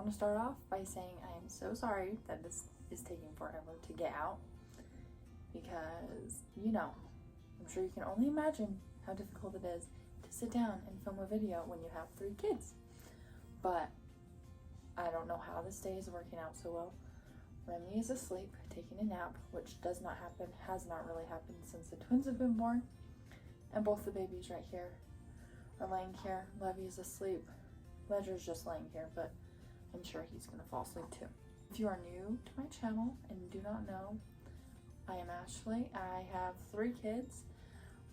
want to start off by saying I am so sorry that this is taking forever to get out, because, you know, I'm sure you can only imagine how difficult it is to sit down and film a video when you have 3 kids. But I don't know how this day is working out so well. Remy is asleep, taking a nap, which does not happen, has not really happened since the twins have been born. And both the babies right here are laying here. Levy is asleep. Ledger's just laying here, but I'm sure he's gonna fall asleep too. If you are new to my channel and do not know, I am Ashley. I have 3 kids.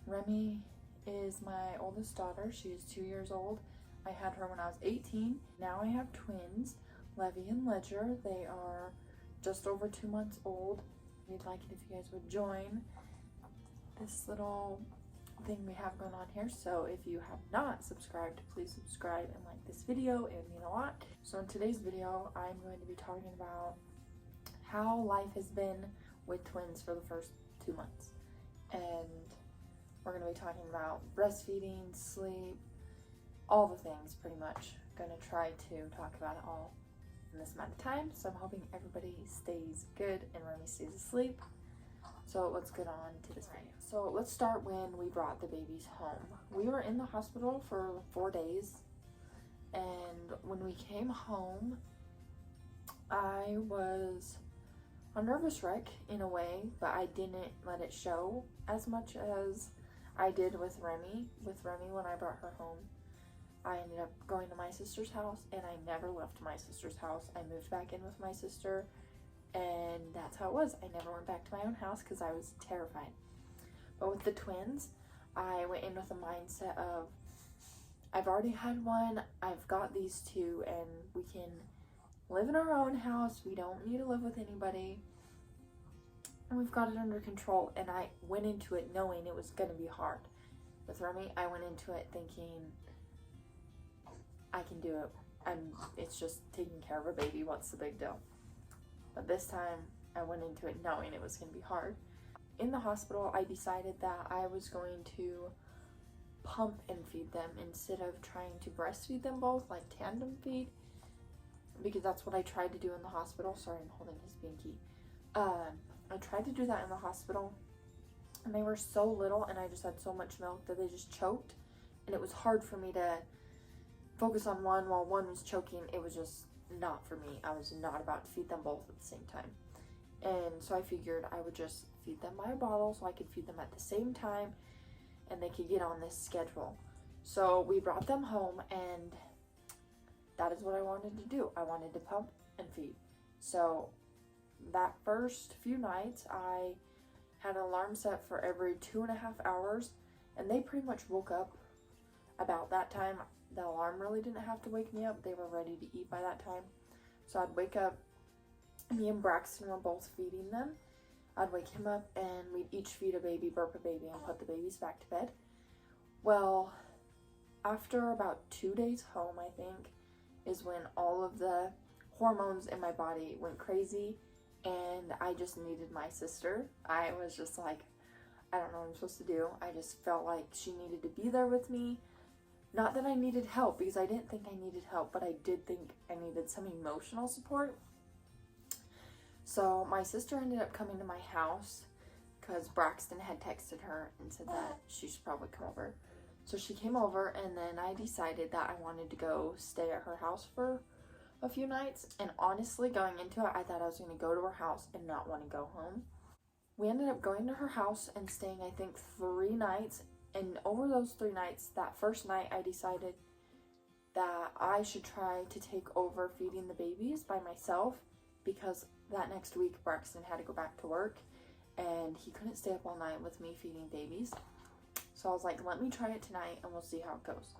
Remy is my oldest daughter. She is 2 years old. I had her when I was 18. Now I have twins, Levy and Ledger. They are just over 2 months old. We'd like it if you guys would join this little thing we have going on here. So if you have not subscribed, please subscribe and like this video. It would mean a lot. So in today's video, I'm going to be talking about how life has been with twins for the first 2 months. And we're going to be talking about breastfeeding, sleep, all the things pretty much. Going to try to talk about it all in this amount of time. So I'm hoping everybody stays good and Remy stays asleep. So let's get on to this video. So let's start when we brought the babies home. We were in the hospital for 4 days, and when we came home, I was a nervous wreck in a way, but I didn't let it show as much as I did with Remy. With Remy, when I brought her home, I ended up going to my sister's house, and I never left my sister's house. I moved back in with my sister, and that's how it was. I never went back to my own house because I was terrified. But with the twins, I went in with a mindset of, I've already had one, I've got these 2, and we can live in our own house. We don't need to live with anybody, and we've got it under control. And I went into it knowing it was going to be hard. With Remy, I went into it thinking, I can do it. It's just taking care of a baby. What's the big deal? But this time, I went into it knowing it was going to be hard. In the hospital, I decided that I was going to pump and feed them instead of trying to breastfeed them both, like tandem feed, because that's what I tried to do in the hospital. Sorry, I'm holding his binky. I tried to do that in the hospital, and they were so little, and I just had so much milk that they just choked, and it was hard for me to focus on one while one was choking. It was just not for me. I was not about to feed them both at the same time. And so I figured I would just feed them by a bottle so I could feed them at the same time and they could get on this schedule. So we brought them home, and that is what I wanted to do. I wanted to pump and feed. So that first few nights, I had an alarm set for every 2.5 hours, and they pretty much woke up about that time. The alarm really didn't have to wake me up. They were ready to eat by that time. So I'd wake up. Me and Braxton were both feeding them. I'd wake him up, and we'd each feed a baby, burp a baby, and put the babies back to bed. Well, after about 2 days home, I think, is when all of the hormones in my body went crazy, and I just needed my sister. I was just like, I don't know what I'm supposed to do. I just felt like she needed to be there with me. Not that I needed help, because I didn't think I needed help, but I did think I needed some emotional support. So my sister ended up coming to my house because Braxton had texted her and said that she should probably come over. So she came over, and then I decided that I wanted to go stay at her house for a few nights. And honestly, going into it, I thought I was going to go to her house and not want to go home. We ended up going to her house and staying, I think, 3 nights. And over those 3 nights, that first night, I decided that I should try to take over feeding the babies by myself, because that next week Braxton had to go back to work and he couldn't stay up all night with me feeding babies. So I was like, let me try it tonight and we'll see how it goes.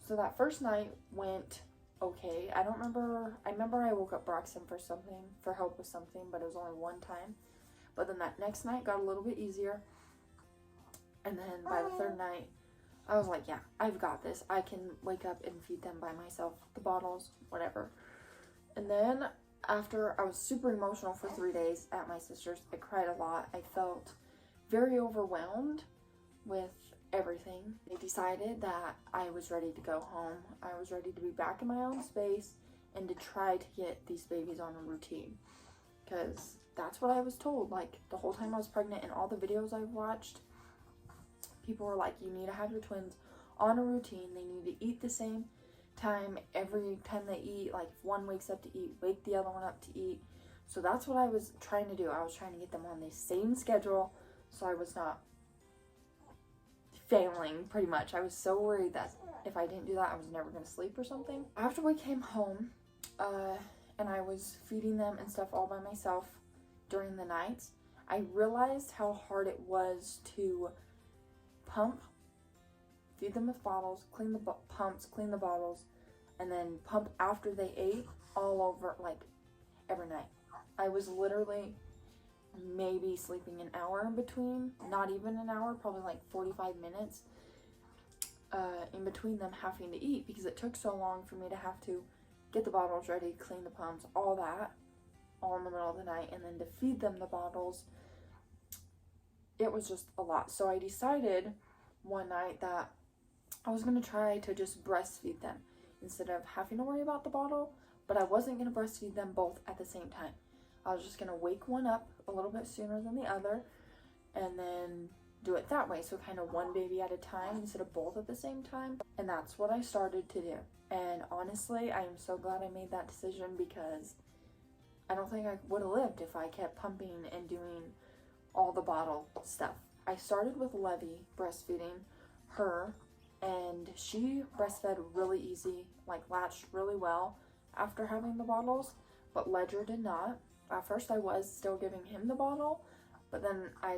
So that first night went okay. I remember I woke up Braxton for help with something, but it was only one time. But then that next night got a little bit easier. And then by the 3rd night, I was like, yeah, I've got this. I can wake up and feed them by myself, the bottles, whatever. And then after I was super emotional for 3 days at my sister's, I cried a lot. I felt very overwhelmed with everything. They decided that I was ready to go home. I was ready to be back in my own space and to try to get these babies on a routine, because that's what I was told. Like, the whole time I was pregnant and all the videos I've watched, people were like, you need to have your twins on a routine. They need to eat the same time every time they eat. Like, if one wakes up to eat, wake the other one up to eat. So that's what I was trying to do. I was trying to get them on the same schedule so I was not failing, pretty much. I was so worried that if I didn't do that, I was never going to sleep or something. After we came home, and I was feeding them and stuff all by myself during the nights, I realized how hard it was to pump, feed them with bottles, clean the pumps, clean the bottles, and then pump after they ate all over, like, every night. I was literally maybe sleeping an hour in between, not even an hour, probably like 45 minutes in between them having to eat, because it took so long for me to have to get the bottles ready, clean the pumps, all that, all in the middle of the night, and then to feed them the bottles. It was just a lot. So I decided one night that I was going to try to just breastfeed them instead of having to worry about the bottle, but I wasn't going to breastfeed them both at the same time. I was just going to wake one up a little bit sooner than the other and then do it that way. So kind of one baby at a time instead of both at the same time. And that's what I started to do. And honestly, I am so glad I made that decision, because I don't think I would have lived if I kept pumping and doing all the bottle stuff. I started with Levy breastfeeding her, and she breastfed really easy, like latched really well after having the bottles, but Ledger did not. At first I was still giving him the bottle, but then I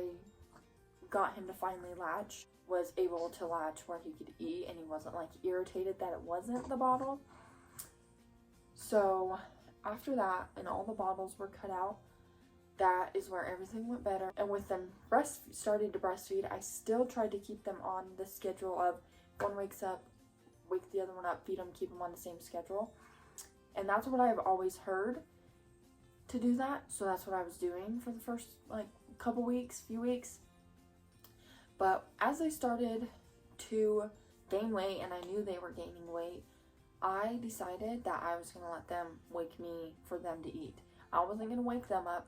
got him to finally latch, was able to latch where he could eat, and he wasn't like irritated that it wasn't the bottle. So after that, and all the bottles were cut out, that is where everything went better. And with them starting to breastfeed, I still tried to keep them on the schedule of one wakes up, wake the other one up, feed them, keep them on the same schedule. And that's what I've always heard, to do that. So that's what I was doing for the first few weeks. But as they started to gain weight, and I knew they were gaining weight, I decided that I was going to let them wake me for them to eat. I wasn't going to wake them up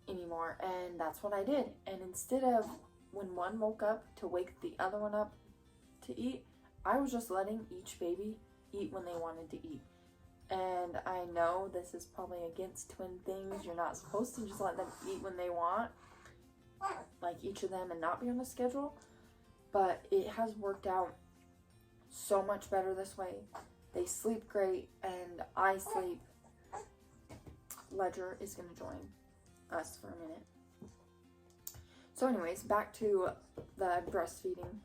anymore, and that's what I did. And instead of when one woke up to wake the other one up to eat, I was just letting each baby eat when they wanted to eat. And I know this is probably against twin things. You're not supposed to just let them eat when they want, like each of them, and not be on a schedule. But it has worked out so much better this way. They sleep great, and I sleep. Ledger is going to join us for a minute. So anyways, back to the breastfeeding.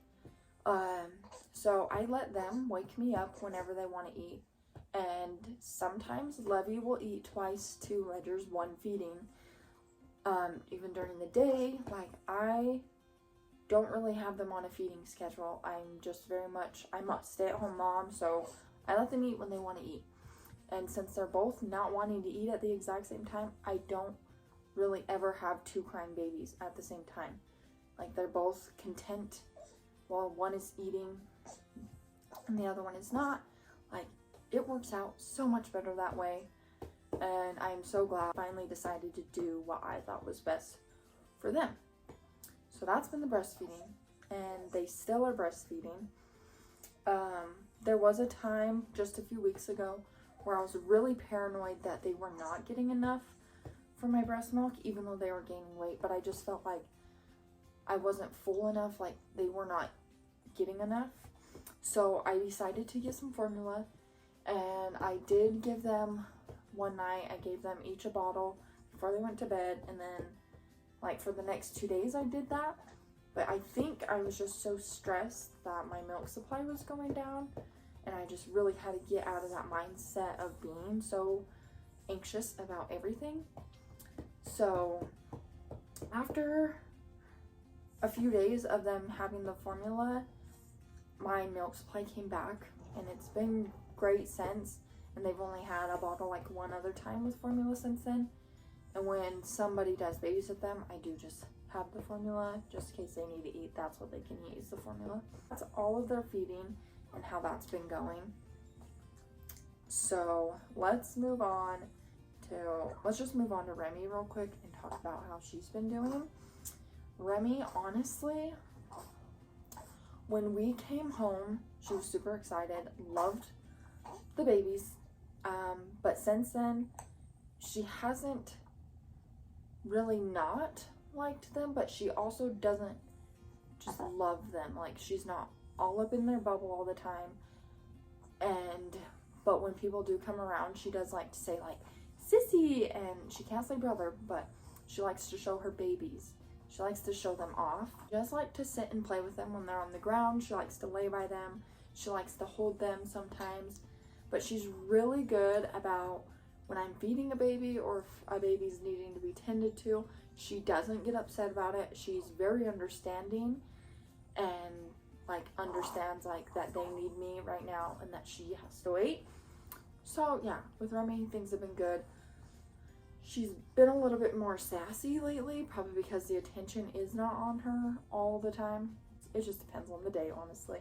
So I let them wake me up whenever they want to eat. And sometimes Levy will eat twice to Ledger's one feeding. Even during the day, like, I don't really have them on a feeding schedule. I'm a stay-at-home mom, so I let them eat when they want to eat. And since they're both not wanting to eat at the exact same time, I don't really ever have two crying babies at the same time. Like, they're both content while one is eating and the other one is not. Like, it works out so much better that way, and I'm so glad I finally decided to do what I thought was best for them. So that's been the breastfeeding, and they still are breastfeeding. There was a time just a few weeks ago where I was really paranoid that they were not getting enough for my breast milk, even though they were gaining weight, but I just felt like I wasn't full enough, like they were not getting enough. So I decided to get some formula. And I did give them one night, I gave them each a bottle before they went to bed, and then like for the next 2 days I did that. But I think I was just so stressed that my milk supply was going down, and I just really had to get out of that mindset of being so anxious about everything. So after a few days of them having the formula, my milk supply came back, and it's been great since. And they've only had a bottle like one other time with formula since then. And when somebody does babysit them, I do just have the formula just in case they need to eat. That's what they can use, the formula. That's all of their feeding and how that's been going. So let's just move on to Remy real quick and talk about how she's been doing. Remy, honestly, when we came home, she was super excited, loved the babies, but since then, she hasn't really not liked them, but she also doesn't just love them. Like, she's not all up in their bubble all the time, but when people do come around, she does like to say like, "Sissy," and she can't say brother, but she likes to show her babies. She likes to show them off. She does like to sit and play with them when they're on the ground. She likes to lay by them. She likes to hold them sometimes. But she's really good about when I'm feeding a baby or if a baby's needing to be tended to. She doesn't get upset about it. She's very understanding and like understands like that they need me right now and that she has to wait. So yeah, with Remy, things have been good. She's been a little bit more sassy lately, probably because the attention is not on her all the time. It just depends on the day, honestly.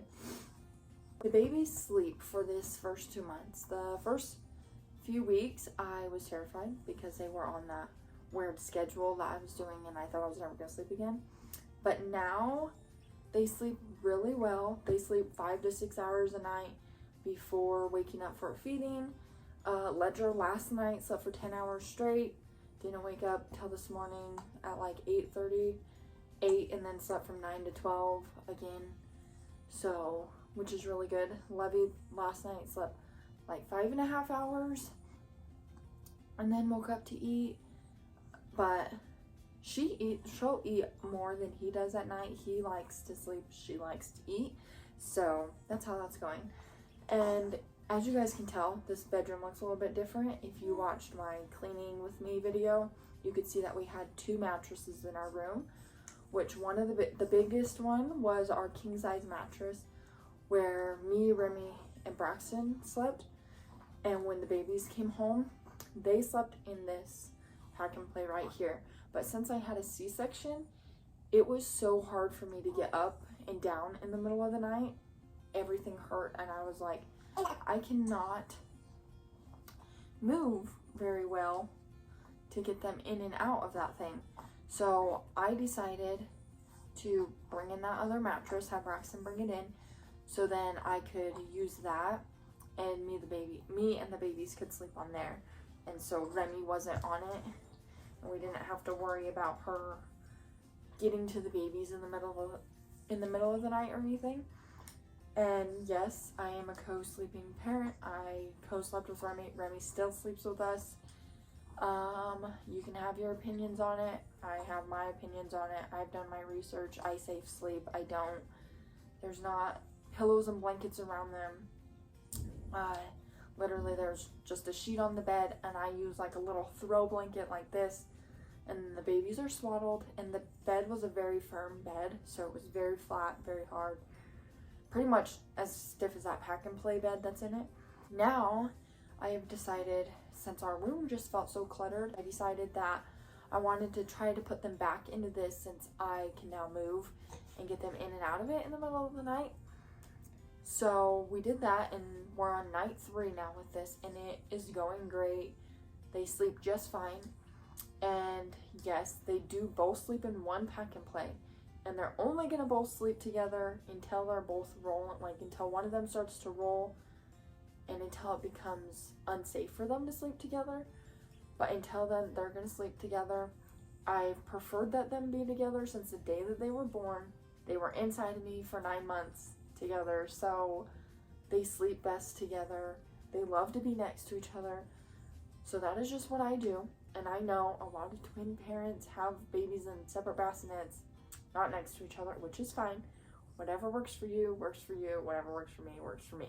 The baby's sleep for this first 2 months. The first few weeks, I was terrified because they were on that weird schedule that I was doing and I thought I was never going to sleep again. But now, they sleep really well. They sleep 5 to 6 hours a night before waking up for feeding. Ledger last night slept for 10 hours straight. Didn't wake up till this morning at like 8:30, and then slept from 9 to 12 again. So, which is really good. Levy last night slept like 5.5 hours and then woke up to eat. But she'll eat more than he does at night. He likes to sleep, she likes to eat. So that's how that's going. And as you guys can tell, this bedroom looks a little bit different. If you watched my cleaning with me video, you could see that we had 2 mattresses in our room, which one of the biggest one was our king size mattress where me, Remy, and Braxton slept. And when the babies came home, they slept in this pack and play right here. But since I had a C-section, it was so hard for me to get up and down in the middle of the night. Everything hurt and I was like, I cannot move very well to get them in and out of that thing. So I decided to bring in that other mattress, have Braxton bring it in, so then I could use that and me and the babies could sleep on there. And so Remy wasn't on it and we didn't have to worry about her getting to the babies in the middle of the night or anything. And yes, I am a co-sleeping parent. I co-slept with Remy. Remy still sleeps with us. You can have your opinions on it. I have my opinions on it. I've done my research. I safe sleep. I don't. There's not pillows and blankets around them. Literally, there's just a sheet on the bed, and I use like a little throw blanket like this. And the babies are swaddled, and the bed was a very firm bed, so it was very flat, very hard. Pretty much as stiff as that pack and play bed that's in it. Now, I have decided, since our room just felt so cluttered, I decided that I wanted to try to put them back into this since I can now move and get them in and out of it in the middle of the night. So we did that and we're on night 3 now with this and it is going great. They sleep just fine. And yes, they do both sleep in one pack and play. And they're only gonna both sleep together until they're both rolling, like until one of them starts to roll and until it becomes unsafe for them to sleep together. But until then, they're gonna sleep together. I've preferred that them be together since the day that they were born. They were inside of me for 9 months together, so they sleep best together. They love to be next to each other. So that is just what I do. And I know a lot of twin parents have babies in separate bassinets, not next to each other, which is fine. Whatever works for you, works for you. Whatever works for me, works for me.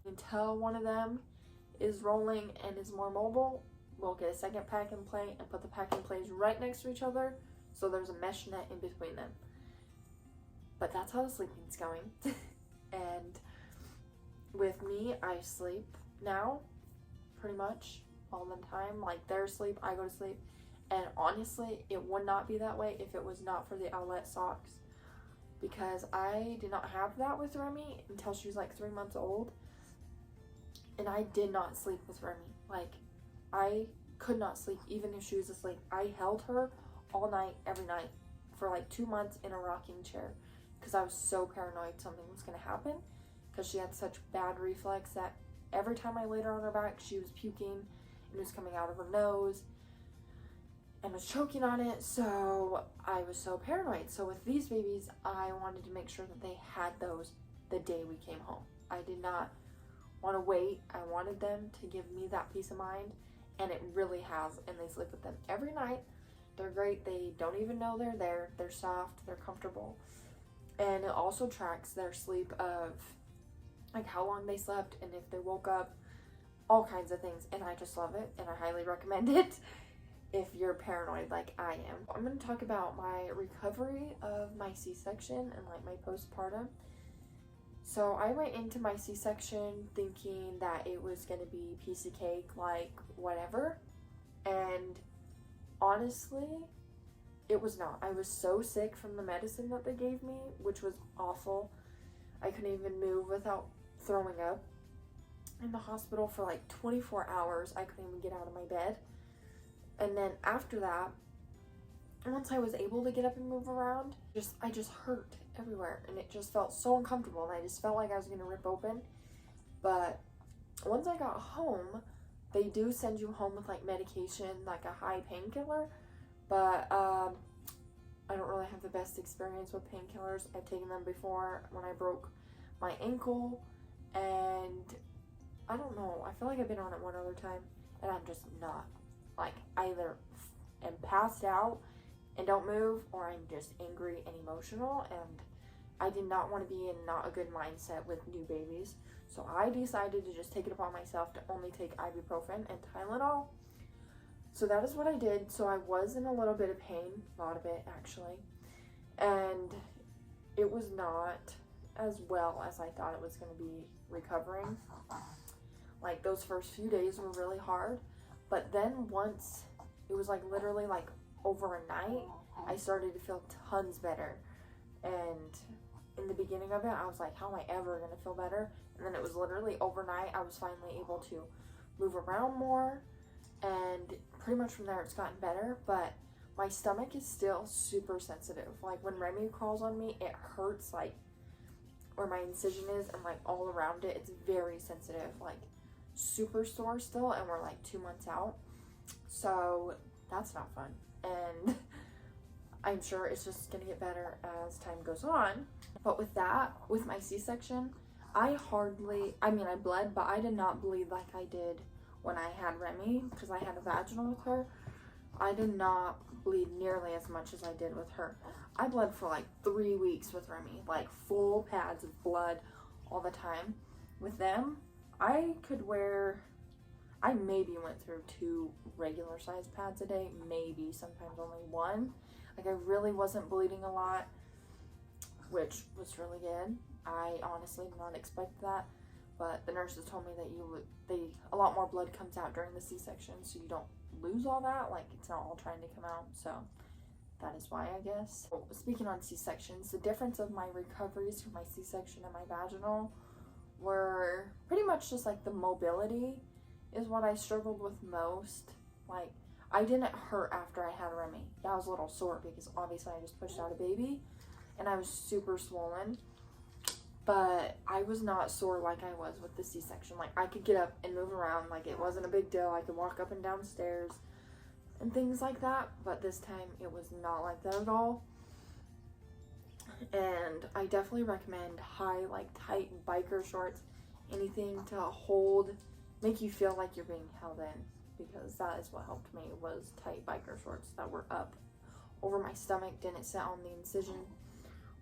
Until one of them is rolling and is more mobile, we'll get a second pack and play and put the pack and plays right next to each other so there's a mesh net in between them. But that's how the sleeping's going. And with me, I sleep now pretty much all the time. Like they're asleep, I go to sleep. And honestly, it would not be that way if it was not for the Owlette socks. Because I did not have that with Remy until she was like 3 months old. And I did not sleep with Remy. Like, I could not sleep even if she was asleep. I held her all night, every night, for like 2 months in a rocking chair because I was so paranoid something was going to happen, because she had such bad reflex that every time I laid her on her back, she was puking and it was coming out of her nose and was choking on it. So I was so paranoid. So with these babies, I wanted to make sure that they had those the day we came home. I did not want to wait. I wanted them to give me that peace of mind, and it really has. And they sleep with them every night. They're great. They don't even know they're there. They're soft. They're comfortable. And it also tracks their sleep of like how long they slept and if they woke up, all kinds of things. And I just love it, and I highly recommend it if you're paranoid like I am. I'm going to talk about my recovery of my C-section and like my postpartum. So I went into my C-section thinking that it was going to be piece of cake, like whatever. And honestly, it was not. I was so sick from the medicine that they gave me, which was awful. I couldn't even move without throwing up. In the hospital for like 24 hours, I couldn't even get out of my bed. And then after that, once I was able to get up and move around, I just hurt everywhere, and it just felt so uncomfortable, and I just felt like I was going to rip open. But once I got home, they do send you home with like medication, like a high painkiller, but I don't really have the best experience with painkillers. I've taken them before when I broke my ankle, and I don't know, I feel like I've been on it one other time, and I'm just not. Like, I either am passed out and don't move, or I'm just angry and emotional, and I did not want to be in not a good mindset with new babies. So I decided to just take it upon myself to only take ibuprofen and Tylenol. So that is what I did. So I was in a little bit of pain, a lot of it actually, and it was not as well as I thought it was going to be recovering. Like, those first few days were really hard, but then once it was like literally like over a night, I started to feel tons better. And in the beginning of it, I was like, how am I ever going to feel better? And then it was literally overnight, I was finally able to move around more, and pretty much from there it's gotten better. But my stomach is still super sensitive. Like, when Remy crawls on me, it hurts, like where my incision is and like all around it. It's very sensitive, like super sore still, and we're like 2 months out, so that's not fun. And I'm sure it's just gonna get better as time goes on. But with my C-section, I bled, but I did not bleed like I did when I had Remy, because I had a vaginal with her. I did not bleed nearly as much as I did with her. I bled for like 3 weeks with Remy, like full pads of blood all the time. With them, I maybe went through 2 regular sized pads a day, maybe, sometimes only 1. Like, I really wasn't bleeding a lot, which was really good. I honestly did not expect that, but the nurses told me that a lot more blood comes out during the C-section, so you don't lose all that. Like, it's not all trying to come out, so that is why, I guess. Speaking on C-sections, the difference of my recoveries from my C-section and my vaginal were pretty much just like the mobility is what I struggled with most. Like, I didn't hurt after I had Remy. Yeah, I was a little sore because obviously I just pushed out a baby and I was super swollen, but I was not sore like I was with the C-section. Like, I could get up and move around, like it wasn't a big deal. I could walk up and down stairs and things like that, but this time it was not like that at all. And I definitely recommend high, like tight biker shorts, anything to make you feel like you're being held in, because that is what helped me, was tight biker shorts that were up over my stomach, didn't sit on the incision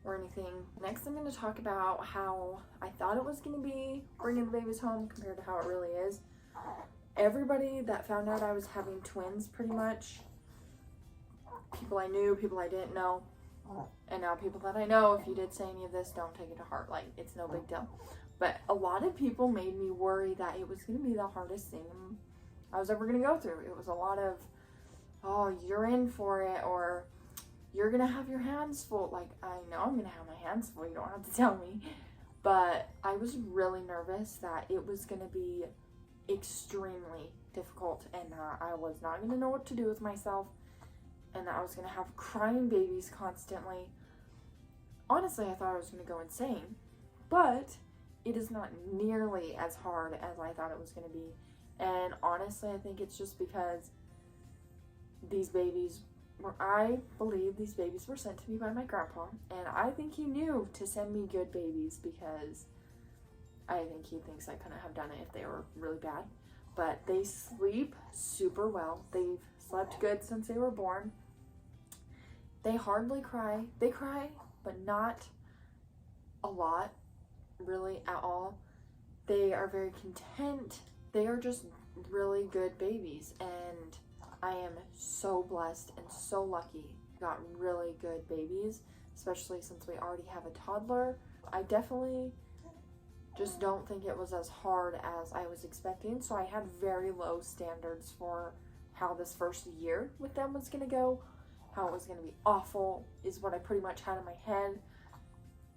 or anything. Next, I'm going to talk about how I thought it was going to be bringing the babies home compared to how it really is. Everybody that found out I was having twins, pretty much, people I knew, people I didn't know, and now people that I know, if you did say any of this, don't take it to heart. Like, it's no big deal. But a lot of people made me worry that it was going to be the hardest thing I was ever going to go through. It was a lot of, oh, you're in for it, or you're going to have your hands full. Like, I know I'm going to have my hands full. You don't have to tell me. But I was really nervous that it was going to be extremely difficult, and I was not going to know what to do with myself, and I was going to have crying babies constantly. Honestly, I thought I was going to go insane, but it is not nearly as hard as I thought it was going to be. And honestly, I think it's just because I believe these babies were sent to me by my grandpa, and I think he knew to send me good babies, because I think he thinks I couldn't have done it if they were really bad. But they sleep super well. They've slept good since they were born. They hardly cry. They cry, but not a lot, really, at all. They are very content. They are just really good babies, and I am so blessed and so lucky. Got really good babies, especially since we already have a toddler. I definitely just don't think it was as hard as I was expecting, so I had very low standards for how this first year with them was going to go. How it was going to be awful is what I pretty much had in my head.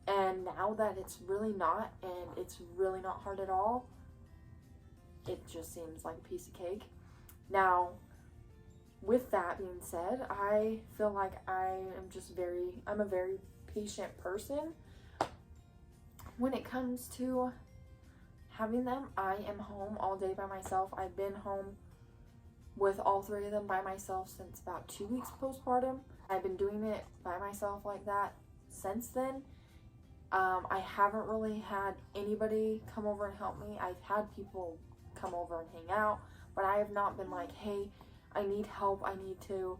And now that it's really not, and it's really not hard at all, it just seems like a piece of cake. Now, with that being said, I feel like I'm a very patient person. When it comes to having them, I am home all day by myself. I've been home with all three of them by myself since about 2 weeks postpartum. I've been doing it by myself like that since then. I haven't really had anybody come over and help me. I've had people come over and hang out, but I have not been like, hey, I need help, I need to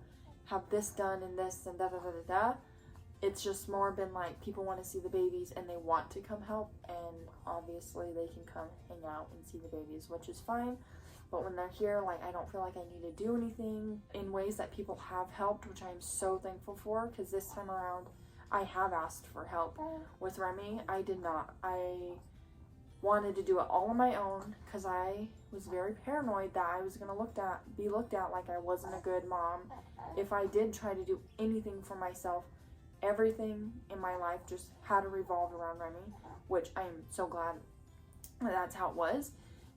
have this done and this and da da da da da. It's just more been like people want to see the babies and they want to come help, and obviously they can come hang out and see the babies, which is fine. But when they're here, like, I don't feel like I need to do anything. In ways that people have helped, which I'm so thankful for, because this time around I have asked for help. With Remy, I did not. I wanted to do it all on my own because I was very paranoid that I was going to be looked at like I wasn't a good mom if I did try to do anything for myself. Everything in my life just had to revolve around Remy, which I'm so glad that that's how it was,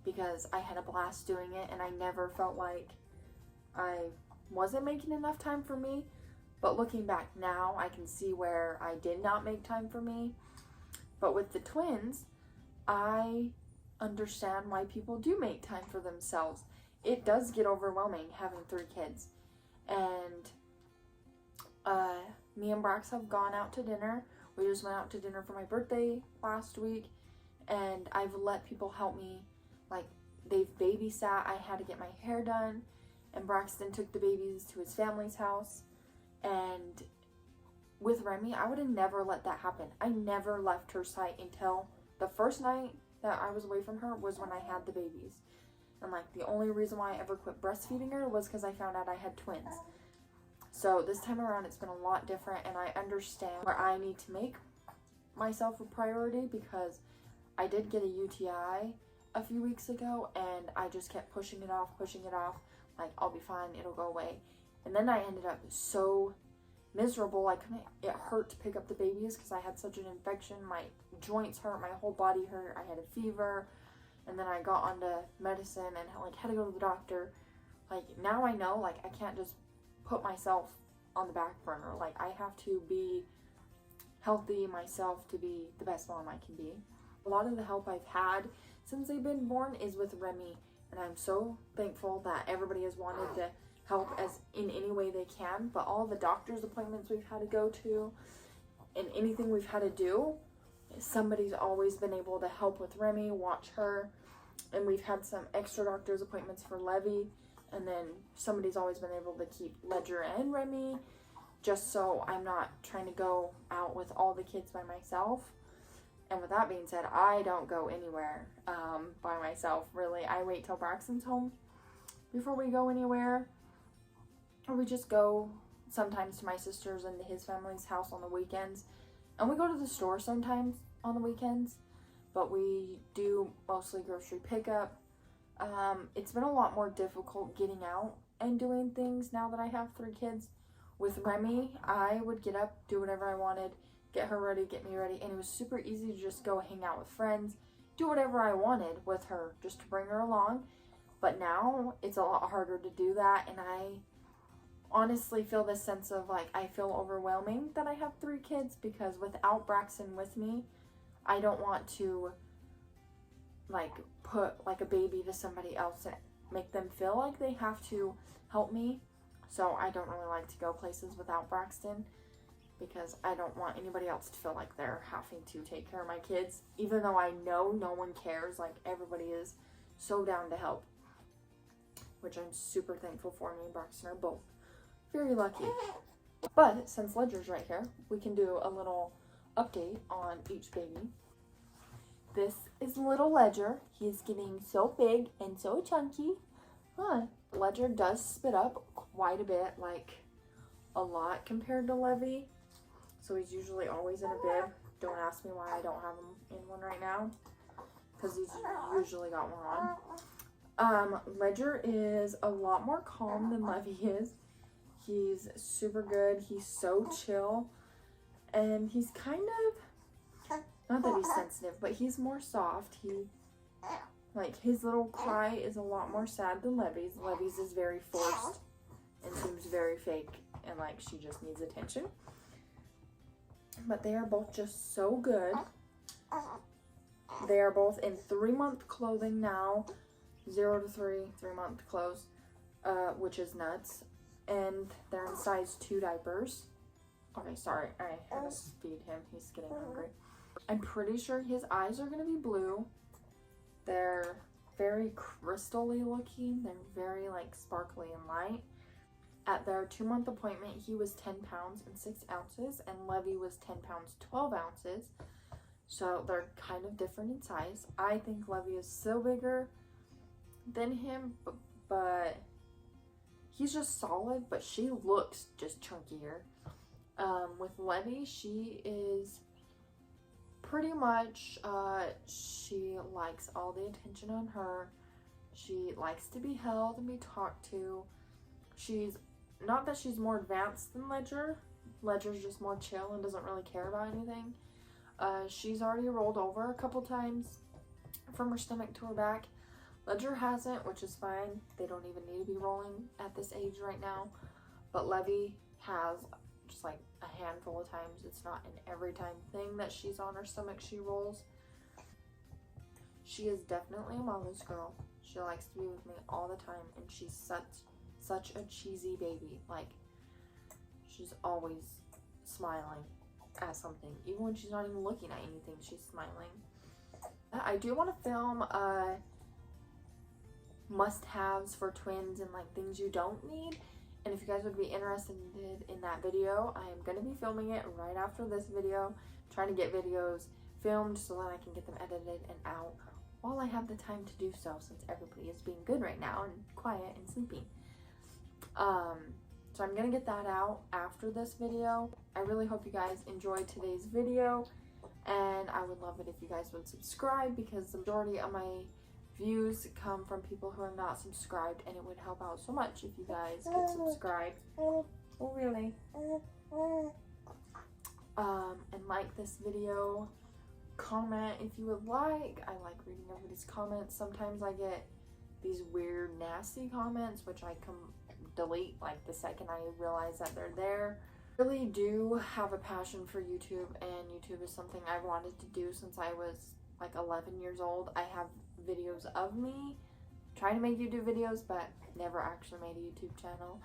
because I had a blast doing it, and I never felt like I wasn't making enough time for me. But looking back now, I can see where I did not make time for me. But with the twins, I understand why people do make time for themselves. It does get overwhelming having 3 kids. And me and Brax have gone out to dinner. We just went out to dinner for my birthday last week, and I've let people help me. Like, they've babysat. I had to get my hair done, and Braxton took the babies to his family's house. And with Remy, I would have never let that happen. I never left her sight until the first night that I was away from her was when I had the babies. And like, the only reason why I ever quit breastfeeding her was because I found out I had twins. So this time around, it's been a lot different, and I understand where I need to make myself a priority, because I did get a UTI a few weeks ago, and I just kept pushing it off, like, I'll be fine, it'll go away. And then I ended up so miserable. It hurt to pick up the babies because I had such an infection. My joints hurt, my whole body hurt, I had a fever, and then I got onto medicine and like had to go to the doctor. Like, now I know, like, I can't just put myself on the back burner. Like, I have to be healthy myself to be the best mom I can be. A lot of the help I've had since they've been born is with Remy, and I'm so thankful that everybody has wanted to help as in any way they can. But all the doctor's appointments we've had to go to and anything we've had to do, somebody's always been able to help with Remy, watch her. And we've had some extra doctor's appointments for Levy, and then somebody's always been able to keep Ledger and Remy, just so I'm not trying to go out with all the kids by myself. And with that being said, I don't go anywhere by myself, really. I wait till Braxton's home before we go anywhere. Or we just go sometimes to my sister's and to his family's house on the weekends. And we go to the store sometimes on the weekends, but we do mostly grocery pickup. It's been a lot more difficult getting out and doing things now that I have 3 kids. With Remy, I would get up, do whatever I wanted, get her ready, get me ready, and it was super easy to just go hang out with friends, do whatever I wanted with her, just to bring her along. But now it's a lot harder to do that, and I honestly feel this sense of like, I feel overwhelming that I have 3 kids, because without Braxton with me, I don't want to like put like a baby to somebody else and make them feel like they have to help me. So I don't really like to go places without Braxton, because I don't want anybody else to feel like they're having to take care of my kids, even though I know no one cares. Like, everybody is so down to help, which I'm super thankful for. Me and Braxton are both very lucky. But since Ledger's right here, we can do a little update on each baby. This is little Ledger. He's getting so big and so chunky. Ledger does spit up quite a bit, like a lot compared to Levy. So he's usually always in a bib. Don't ask me why I don't have him in one right now, because he's usually got one on. Ledger is a lot more calm than Levy is. He's super good. He's so chill. And he's kind of, not that he's sensitive, but he's more soft. Like, his little cry is a lot more sad than Levy's. Levy's is very forced and seems very fake, and like she just needs attention. But they are both just so good. They are both in 3-month clothing now. 0 to 3-month clothes, which is nuts. And they're in size 2 diapers. Okay, sorry, I had to feed him. He's getting hungry. I'm pretty sure his eyes are going to be blue. They're very crystal-y looking. They're very like sparkly and light. At their 2-month appointment, he was 10 pounds and 6 ounces, and Levy was 10 pounds 12 ounces. So they're kind of different in size. I think Levy is still bigger than him, but he's just solid, but she looks just chunkier. With Levy, she is pretty much, she likes all the attention on her. She likes to be held and be talked to. She's, not that she's more advanced than Ledger. Ledger's just more chill and doesn't really care about anything. She's already rolled over a couple times from her stomach to her back. Ledger hasn't, which is fine. They don't even need to be rolling at this age right now. But Levy has, just like a handful of times. It's not an every time thing that she's on her stomach she rolls. She is definitely a mama's girl. She likes to be with me all the time, and she's such a cheesy baby. Like, she's always smiling at something. Even when she's not even looking at anything, she's smiling. I do want to film must-haves for twins and like things you don't need. And if you guys would be interested in that video, I am going to be filming it right after this video. I'm trying to get videos filmed so that I can get them edited and out while I have the time to do so, since everybody is being good right now and quiet and sleeping. So I'm going to get that out after this video. I really hope you guys enjoyed today's video, and I would love it if you guys would subscribe, because the majority of my views come from people who are not subscribed, and it would help out so much if you guys could subscribe. Oh, really? And like this video, comment if you would like. I like reading everybody's comments. Sometimes I get these weird, nasty comments, which I delete like the second I realize that they're there. I really do have a passion for YouTube, and YouTube is something I've wanted to do since I was like 11 years old. I have videos of me trying to make YouTube videos, but never actually made a YouTube channel.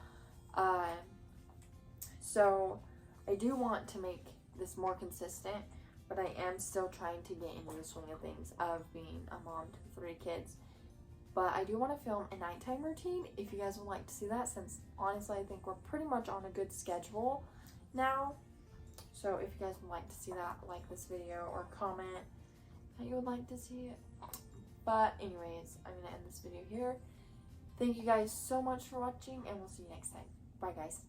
So I do want to make this more consistent, but I am still trying to get into the swing of things of being a mom to 3 kids. But I do want to film a nighttime routine if you guys would like to see that, since honestly I think we're pretty much on a good schedule now. So if you guys would like to see that, like this video or comment that you would like to see it. But anyways, I'm going to end this video here. Thank you guys so much for watching, and we'll see you next time. Bye guys.